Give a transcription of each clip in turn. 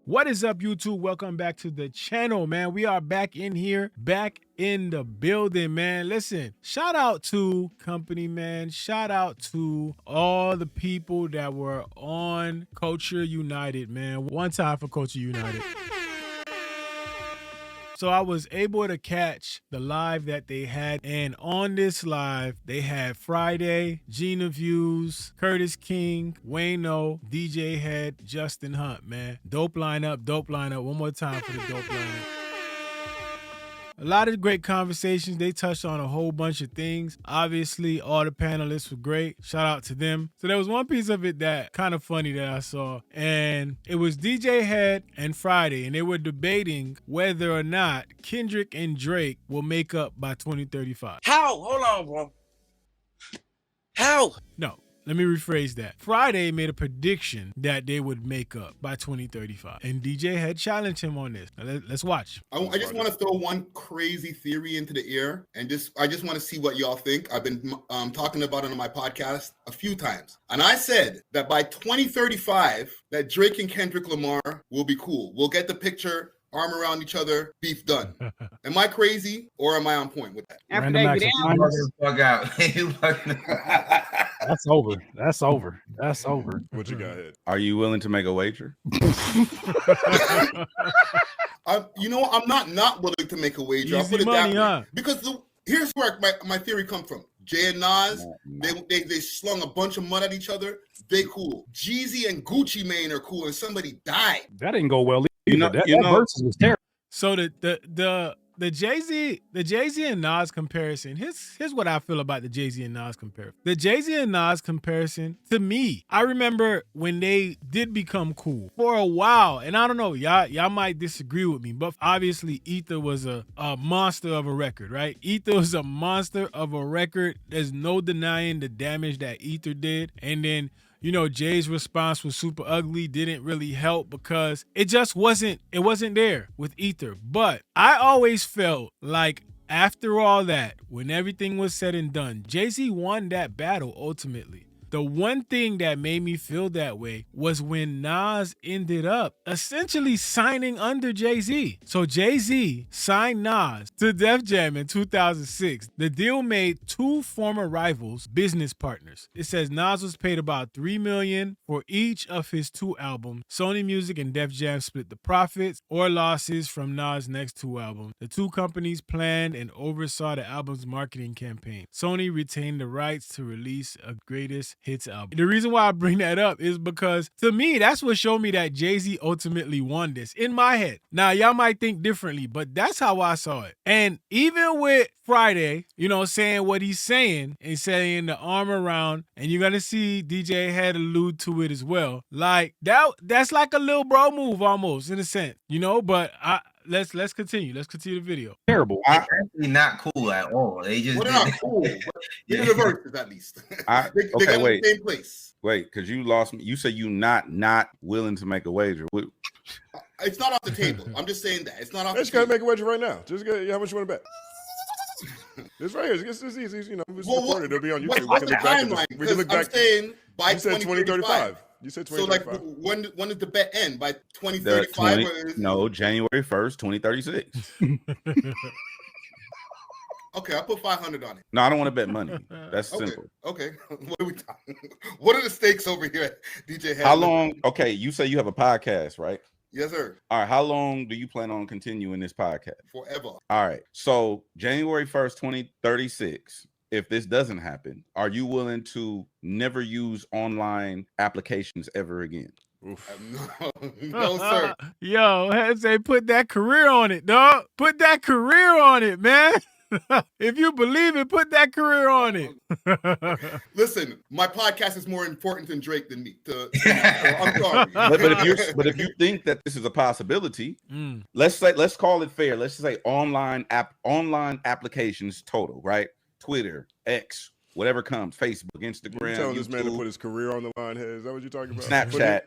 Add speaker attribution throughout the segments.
Speaker 1: What is up, YouTube? Welcome back to the channel, man. We are back in here, back in the building, man. Listen, shout out to company, man. Shout out to all the people that were on Culture United, man. One time for Culture United. So I was able to catch the live that they had. And on this live, they had Friday, Gina Views, Curtis King, Wayno, DJ Head, Justin Hunt, man. Dope lineup, dope lineup. One more time for the dope lineup. A lot of great conversations. They touched on a whole bunch of things. Obviously, all the panelists were great. Shout out to them. So there was one piece of it that kind of funny that I saw. And it was DJ Head and Friday. And they were debating whether or not Kendrick and Drake will make up by 2035.
Speaker 2: How? Hold on, bro. How?
Speaker 1: No. Let me rephrase that. Friday made a prediction that they would make up by 2035. And DJ had challenged him on this. Now let's watch.
Speaker 3: I just want to throw one crazy theory into the air, and I just want to see what y'all think. I've been talking about it on my podcast a few times. And I said that by 2035, that Drake and Kendrick Lamar will be cool. We'll get the picture, arm around each other, beef done. Am I crazy or am I on point with that?
Speaker 4: After they get
Speaker 5: out.
Speaker 6: That's over. That's over. That's over.
Speaker 5: What you got here?
Speaker 7: Are you willing to make a wager?
Speaker 3: I'm not willing to make a wager. I'll put it
Speaker 1: money,
Speaker 3: that way. Because here's where my theory comes from. Jay and Nas, they slung a bunch of mud at each other. They cool. Jay-Z and Gucci Mane are cool, and somebody died.
Speaker 6: That didn't go well either. That versus was terrible.
Speaker 1: So the Jay-Z and Nas comparison, here's what I feel about the Jay-Z and Nas comparison. The Jay-Z and Nas comparison, to me, I remember when they did become cool for a while, and I don't know, y'all might disagree with me, but obviously Ether was a monster of a record, right? Ether was a monster of a record. There's no denying the damage that Ether did, and then Jay's response was super ugly, didn't really help because it wasn't there with Ether. But I always felt like after all that, when everything was said and done, Jay-Z won that battle ultimately. The one thing that made me feel that way was when Nas ended up essentially signing under Jay-Z. So Jay-Z signed Nas to Def Jam in 2006. The deal made two former rivals business partners. It says Nas was paid about $3 million for each of his two albums. Sony Music and Def Jam split the profits or losses from Nas' next two albums. The two companies planned and oversaw the album's marketing campaign. Sony retained the rights to release a greatest hits album. The reason why I bring that up is because to me, that's what showed me that Jay-Z ultimately won this in my head. Now, y'all might think differently, but that's how I saw it. And even with Friday, saying what he's saying and saying the arm around, and you're gonna see DJ had allude to it as well. Like that's like a little bro move almost in a sense, but let's continue. Let's continue the video.
Speaker 6: Terrible.
Speaker 2: They're actually not cool at all. They just
Speaker 3: not cool. In the verses, at least. They got in the same place.
Speaker 7: Wait, because you lost me. You said you not willing to make a wager.
Speaker 3: It's not off the table. I'm just saying that. It's not off the table.
Speaker 5: Just gotta make a wager right now. Just get how much you want to bet. It's right here. It's easy. It's recorded. It'll be on YouTube.
Speaker 3: What's the timeline?
Speaker 5: We can look back.
Speaker 3: I'm saying by
Speaker 5: you said 2035. You said 2035.
Speaker 3: So when does the bet end? By 2035?
Speaker 7: No, January 1st, 2036.
Speaker 3: Okay, I'll put 500 on it.
Speaker 7: No, I don't want to bet money. That's simple.
Speaker 3: Okay. What are we talking? What are the stakes over here at DJ Head?
Speaker 7: How long? Okay, you say you have a podcast, right?
Speaker 3: Yes, sir.
Speaker 7: All right. How long do you plan on continuing this podcast?
Speaker 3: Forever.
Speaker 7: All right. So January 1st, 2036. If this doesn't happen, are you willing to never use online applications ever again?
Speaker 3: No, sir.
Speaker 1: Yo, I say put that career on it, dog. Put that career on it, man. If you believe it, put that career on it.
Speaker 3: Listen, my podcast is more important than Drake than me. I'm sorry.
Speaker 7: But if you think that this is a possibility, let's call it fair. Let's say online applications total, right? Twitter, X, whatever comes, Facebook, Instagram.
Speaker 5: You telling this man to put his career on the line here? Is that what you're talking about?
Speaker 7: Snapchat.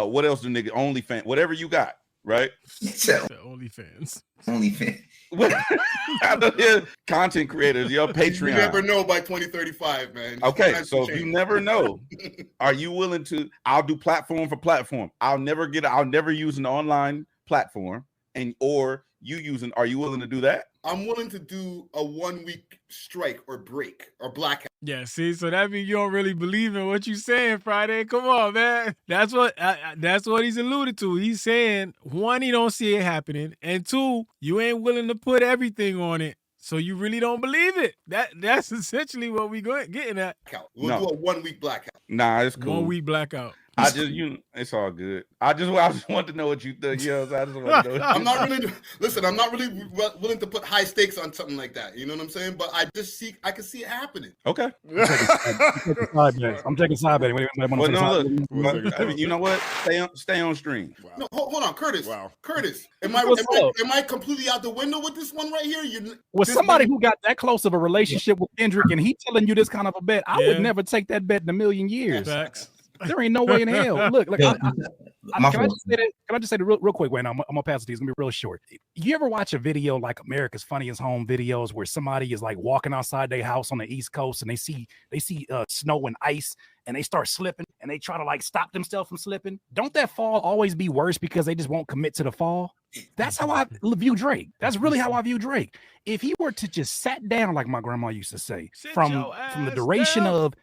Speaker 7: What else do nigga? OnlyFans, whatever you got. right?
Speaker 4: So,
Speaker 1: The OnlyFans.
Speaker 4: OnlyFans.
Speaker 7: I know you're content creators, your Patreon.
Speaker 3: You never know by 2035, man.
Speaker 7: Okay, so if you never know, are you willing to? I'll do platform for platform. I'll never use an online platform, or you using? Are you willing to do that?
Speaker 3: I'm willing to do a 1 week strike or break or blackout.
Speaker 1: Yeah, see, so that means you don't really believe in what you saying, Friday. Come on, man. That's what he's alluded to. He's saying, one, he don't see it happening, and two, you ain't willing to put everything on it, so you really don't believe it. That's essentially what we getting at.
Speaker 3: We'll do a 1 week blackout.
Speaker 7: Nah, it's cool.
Speaker 1: 1 week blackout.
Speaker 7: It's all good. I just want to know what you think. You know, I just want to know.
Speaker 3: I'm not really willing to put high stakes on something like that. You know what I'm saying? But I can see it happening.
Speaker 7: Okay.
Speaker 6: I'm taking side betting.
Speaker 7: Well, no, look, you know what? Stay on stream.
Speaker 3: Wow. No, hold on, Curtis.
Speaker 5: Wow.
Speaker 3: Curtis, am I completely out the window with this one right here?
Speaker 6: Somebody who got that close of a relationship with Kendrick and he telling you this kind of a bet, I would never take that bet in a million years.
Speaker 1: Facts.
Speaker 6: There ain't no way in hell. Look, can I just say that real quick, Wayne? I'm gonna pass it to you. It's gonna be real short. You ever watch a video like America's Funniest Home Videos where somebody is like walking outside their house on the East Coast and they see snow and ice and they start slipping and they try to like stop themselves from slipping? Don't that fall always be worse because they just won't commit to the fall? That's how I view Drake. That's really how I view Drake. If he were to just sat down, like my grandma used to say, from the duration of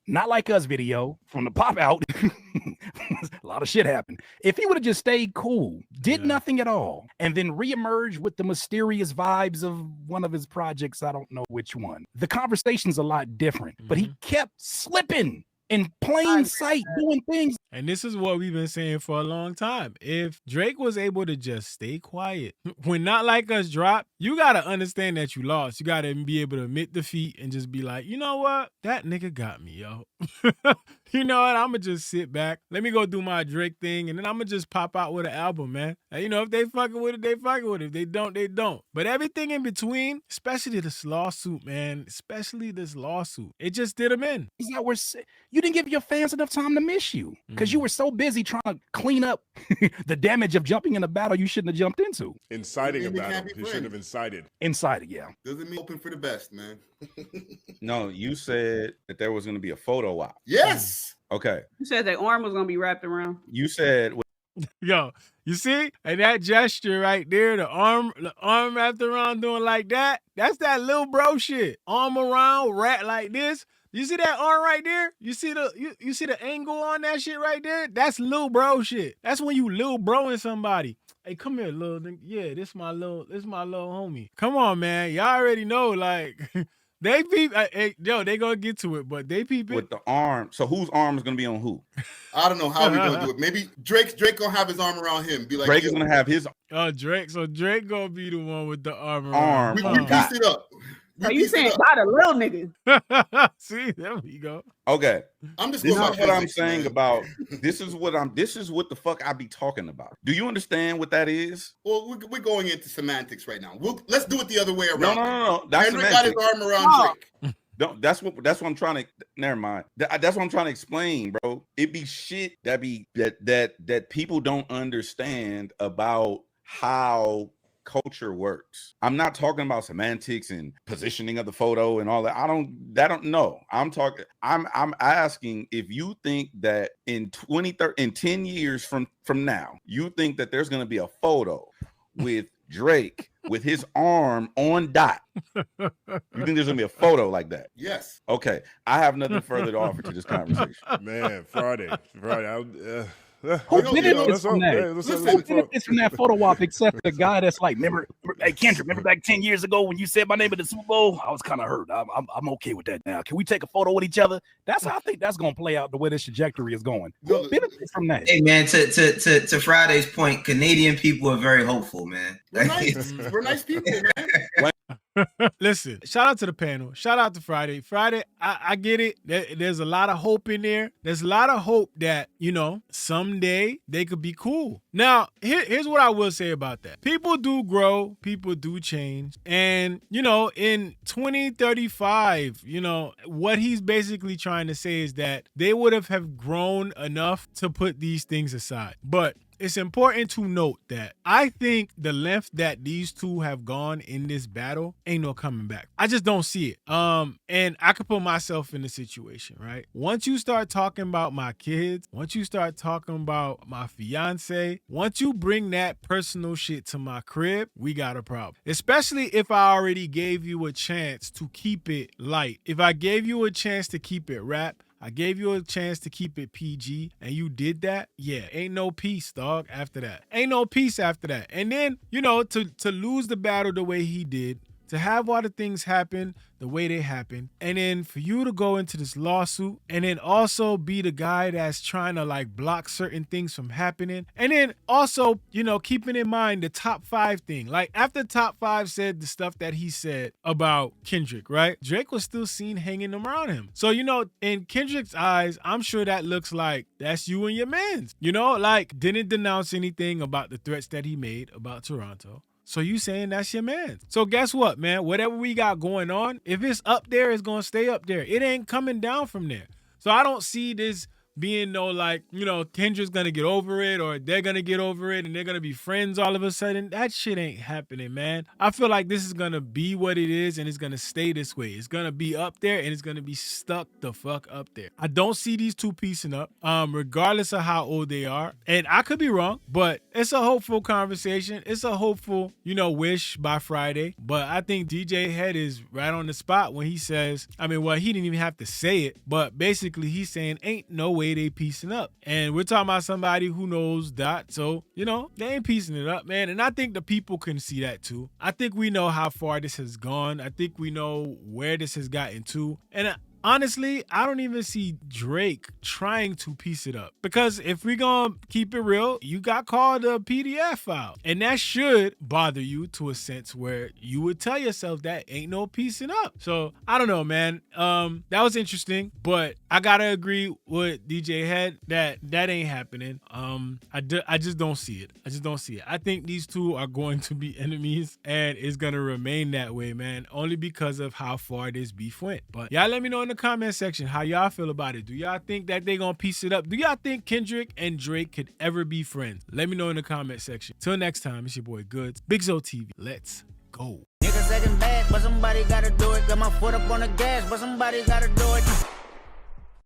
Speaker 6: Not Like Us video, from the pop out, a lot of shit happened. If he would have just stayed cool, did nothing at all, and then reemerged with the mysterious vibes of one of his projects, I don't know which one, the conversation's a lot different. But he kept slipping in plain sight, doing things.
Speaker 1: And this is what we've been saying for a long time. If Drake was able to just stay quiet when Not Like Us dropped, you got to understand that you lost. You got to be able to admit defeat and just be like, you know what? That nigga got me, yo. You know what? I'm going to just sit back. Let me go do my Drake thing, and then I'm going to just pop out with an album, man. And, you know, if they fucking with it, they fucking with it. If they don't, they don't. But everything in between, especially this lawsuit, man, it just did them in.
Speaker 6: You didn't give your fans enough time to miss you because you were so busy trying to clean up the damage of jumping in a battle you shouldn't have jumped into.
Speaker 5: Inciting a battle. You shouldn't have incited.
Speaker 6: Incited, yeah.
Speaker 3: Doesn't mean hoping for the best, man.
Speaker 7: No, you said that there was going to be a photo op.
Speaker 3: Yes.
Speaker 7: Okay.
Speaker 8: You said their arm was going to be wrapped around.
Speaker 7: You said...
Speaker 1: Yo, you see? And that gesture right there, the arm wrapped around doing like that, that's that little bro shit. Arm around, wrap like this. You see that arm right there? You see the angle on that shit right there? That's lil bro shit. That's when you lil broing somebody. Hey, come here, little nigga. Yeah, this my little homie. Come on, man. Y'all already know, like, they peep. They gonna get to it, but they peep it.
Speaker 7: With the arm. So whose arm is gonna be on who?
Speaker 3: I don't know how we gonna do it. Maybe Drake gonna have his arm around him. Be like,
Speaker 7: Drake is gonna have his.
Speaker 1: Drake. So Drake gonna be the one with the arm around.
Speaker 3: We pieced it up.
Speaker 8: So you saying got a little nigga?
Speaker 1: See, there we go.
Speaker 7: Okay,
Speaker 3: I'm just.
Speaker 7: This is what I'm saying about. This is what the fuck I be talking about. Do you understand what that is?
Speaker 3: Well, we're going into semantics right now. Let's do it the other way around.
Speaker 7: No. That's
Speaker 3: Kendrick got his arm around Drake.
Speaker 7: No, that's what I'm trying to. Never mind. That's what I'm trying to explain, bro. It be shit that people don't understand about how culture works. I'm not talking about semantics and positioning of the photo and all that. I don't know. I'm asking if you think that in 10 years from now, you think that there's going to be a photo with Drake with his arm on dot. You think there's going to be a photo like that?
Speaker 3: Yes.
Speaker 7: Okay. I have nothing further to offer to this conversation.
Speaker 5: Man, Friday.
Speaker 6: Who benefits from that photo op except the guy that's like, hey Kendrick, remember back 10 years ago when you said my name at the Super Bowl? I was kind of hurt. I'm okay with that now. Can we take a photo with each other? That's how I think that's gonna play out the way this trajectory is going. Who benefits from that?
Speaker 4: Hey man, to Friday's point, Canadian people are very hopeful, man.
Speaker 3: We're nice people, man.
Speaker 1: Listen, shout out to the panel. Shout out to Friday. Friday, I get it. There's a lot of hope in there. There's a lot of hope that, you know, someday they could be cool. Now, here's what I will say about that. People do grow. People do change. And, you know, in 2035, you know, what he's basically trying to say is that they would have grown enough to put these things aside. But it's important to note that I think the length that these two have gone in this battle ain't no coming back. I just don't see it. And I could put myself in the situation, right? Once you start talking about my kids, once you start talking about my fiance, once you bring that personal shit to my crib, we got a problem. Especially if I already gave you a chance to keep it light. If I gave you a chance to keep it rap, I gave you a chance to keep it PG, and you did that, yeah, ain't no peace, dog, after that. Ain't no peace after that. And then, you know, to lose the battle the way he did, to have all the things happen the way they happen, and then for you to go into this lawsuit and then also be the guy that's trying to like block certain things from happening, and then also, you know, keeping in mind the top 5 thing. Like after top 5 said the stuff that he said about Kendrick, right? Drake was still seen hanging around him. So, you know, in Kendrick's eyes, I'm sure that looks like that's you and your mans. You know, like didn't denounce anything about the threats that he made about Toronto. So you saying that's your man. So guess what, man? Whatever we got going on, if it's up there, it's going to stay up there. It ain't coming down from there. So I don't see this being no like, you know, Kendrick's going to get over it or they're going to get over it and they're going to be friends all of a sudden. That shit ain't happening, man. I feel like this is going to be what it is and it's going to stay this way. It's going to be up there and it's going to be stuck the fuck up there. I don't see these two piecing up, regardless of how old they are. And I could be wrong, but it's a hopeful conversation. It's a hopeful, you know, wish by Friday. But I think DJ Head is right on the spot when he says, I mean, well, he didn't even have to say it, but basically he's saying ain't no way they piecing up. And we're talking about somebody who knows that. So, you know, they ain't piecing it up, man. And I think the people can see that too. I think we know how far this has gone. I think we know where this has gotten to. And honestly, I don't even see Drake trying to piece it up. Because if we're going to keep it real, you got called a PDF file. And that should bother you to a sense where you would tell yourself that ain't no piecing up. So, I don't know, man. That was interesting. But I got to agree with DJ Head that ain't happening. I just don't see it. I just don't see it. I think these two are going to be enemies. And it's going to remain that way, man. Only because of how far this beef went. But y'all let me know in the comment section how y'all feel about it. Do y'all think that they gonna piece it up? Do y'all think Kendrick and Drake could ever be friends? Let me know in the comment section. Till next time, it's your boy Goods, BigZoeTV. Let's go.
Speaker 9: Niggas acting bad, but somebody gotta do it. Got my foot up on the gas, but somebody gotta do it.